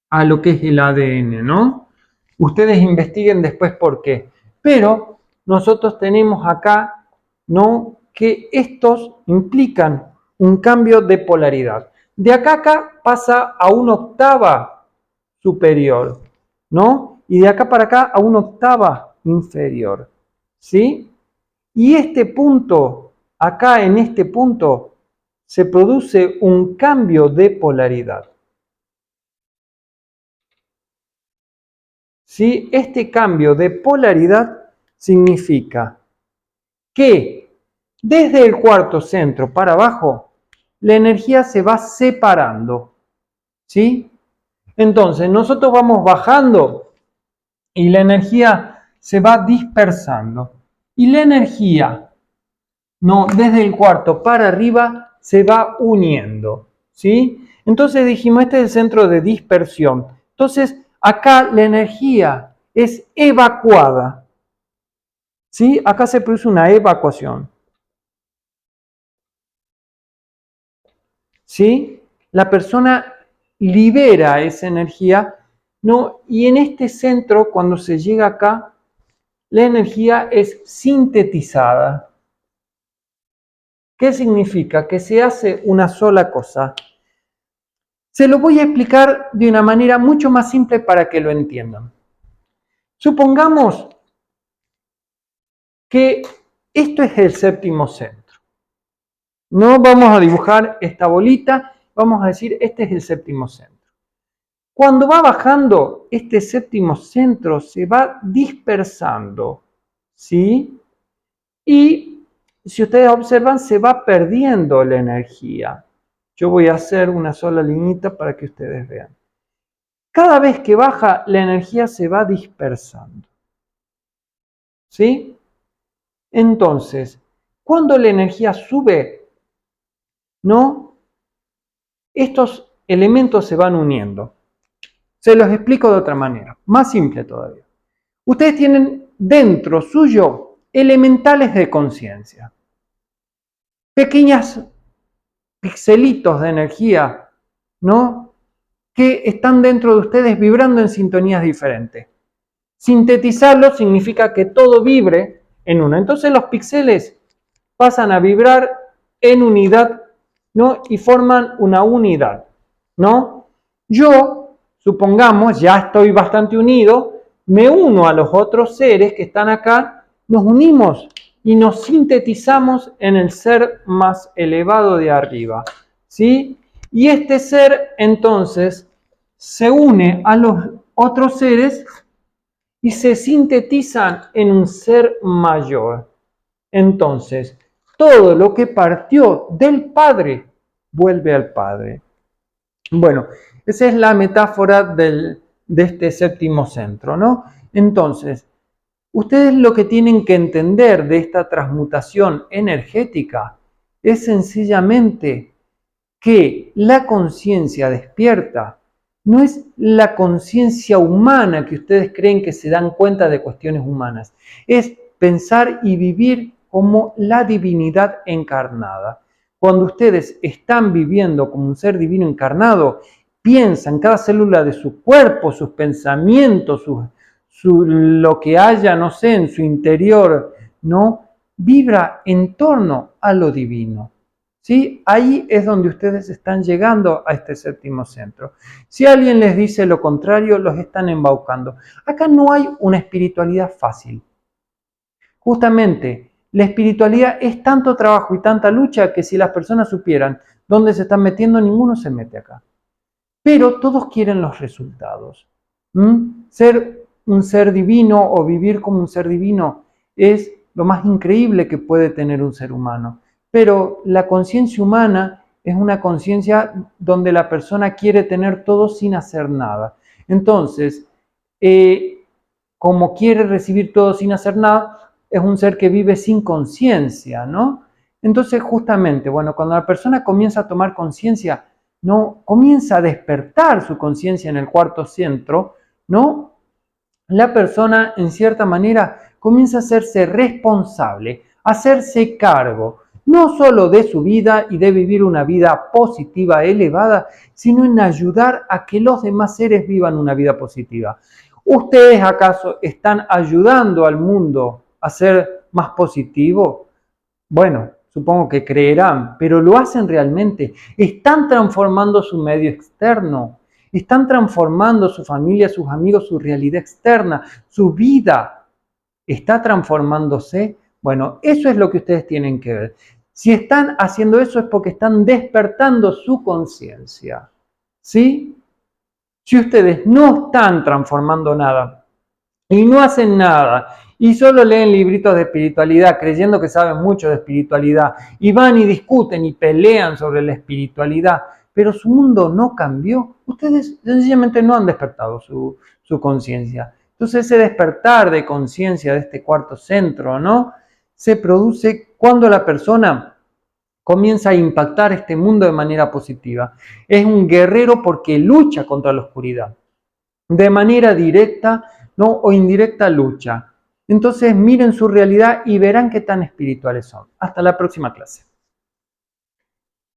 a lo que es el ADN, ¿no? Ustedes investiguen después por qué. Pero nosotros tenemos acá, ¿no?, que estos implican un cambio de polaridad. De acá a acá pasa a una octava superior, ¿no? Y de acá para acá a una octava inferior, ¿sí? Y este punto, acá en este punto, se produce un cambio de polaridad. ¿Sí? Este cambio de polaridad significa que desde el cuarto centro para abajo, la energía se va separando. ¿Sí? Entonces, nosotros vamos bajando y la energía se va dispersando. Y la energía, no, desde el cuarto para arriba, se va uniendo. ¿Sí? Entonces dijimos, este es el centro de dispersión. Entonces, acá la energía es evacuada. ¿Sí? Acá se produce una evacuación. ¿Sí? La persona libera esa energía, ¿no? Y en este centro, cuando se llega acá, la energía es sintetizada. ¿Qué significa? Que se hace una sola cosa. Se lo voy a explicar de una manera mucho más simple para que lo entiendan. Supongamos que esto es el séptimo centro. No vamos a dibujar esta bolita, vamos a decir, este es el séptimo centro. Cuando va bajando, este séptimo centro se va dispersando, ¿sí? Y si ustedes observan, se va perdiendo la energía. Yo voy a hacer una sola liñita para que ustedes vean. Cada vez que baja, la energía se va dispersando, ¿sí? Entonces, cuando la energía sube, ¿no?, estos elementos se van uniendo. Se los explico de otra manera, más simple todavía. Ustedes tienen dentro suyo elementales de conciencia, pequeños pixelitos de energía, ¿no? Que están dentro de ustedes vibrando en sintonías diferentes. Sintetizarlo significa que todo vibre en uno. Entonces los píxeles pasan a vibrar en unidad, ¿no? Y forman una unidad, ¿no? Yo, supongamos, ya estoy bastante unido, me uno a los otros seres que están acá, nos unimos y nos sintetizamos en el ser más elevado de arriba, ¿sí? Y este ser, entonces, se une a los otros seres y se sintetizan en un ser mayor. Entonces, todo lo que partió del Padre vuelve al Padre. Bueno, esa es la metáfora de este séptimo centro, ¿no? Entonces, ustedes lo que tienen que entender de esta transmutación energética es sencillamente que la conciencia despierta no es la conciencia humana que ustedes creen que se dan cuenta de cuestiones humanas, es pensar y vivir como la divinidad encarnada. Cuando ustedes están viviendo como un ser divino encarnado, piensan cada célula de su cuerpo, sus pensamientos, lo que haya, no sé, en su interior, ¿no? Vibra en torno a lo divino. ¿Sí? Ahí es donde ustedes están llegando a este séptimo centro. Si alguien les dice lo contrario, los están embaucando. Acá no hay una espiritualidad fácil. Justamente, la espiritualidad es tanto trabajo y tanta lucha que si las personas supieran dónde se están metiendo, ninguno se mete acá. Pero todos quieren los resultados. Ser un ser divino o vivir como un ser divino es lo más increíble que puede tener un ser humano. Pero la conciencia humana es una conciencia donde la persona quiere tener todo sin hacer nada. Entonces, como quiere recibir todo sin hacer nada, es un ser que vive sin conciencia, ¿no? Entonces, justamente, bueno, cuando la persona comienza a tomar conciencia, ¿no? Comienza a despertar su conciencia en el cuarto centro, ¿no? La persona, en cierta manera, comienza a hacerse responsable, a hacerse cargo, no solo de su vida y de vivir una vida positiva, elevada, sino en ayudar a que los demás seres vivan una vida positiva. ¿Ustedes acaso están ayudando al mundo a ser más positivo? Bueno, supongo que creerán, pero ¿lo hacen realmente? ¿Están transformando su medio externo? ¿Están transformando su familia, sus amigos, su realidad externa, su vida? ¿Está transformándose? Bueno, eso es lo que ustedes tienen que ver. Si están haciendo eso es porque están despertando su conciencia. ¿Sí? Si ustedes no están transformando nada y no hacen nada y solo leen libritos de espiritualidad creyendo que saben mucho de espiritualidad y van y discuten y pelean sobre la espiritualidad, pero su mundo no cambió, ustedes sencillamente no han despertado su conciencia. Entonces ese despertar de conciencia de este cuarto centro, ¿no? Se produce cuando la persona comienza a impactar este mundo de manera positiva. Es un guerrero porque lucha contra la oscuridad. De manera directa, ¿no? O indirecta lucha. Entonces miren su realidad y verán qué tan espirituales son. Hasta la próxima clase.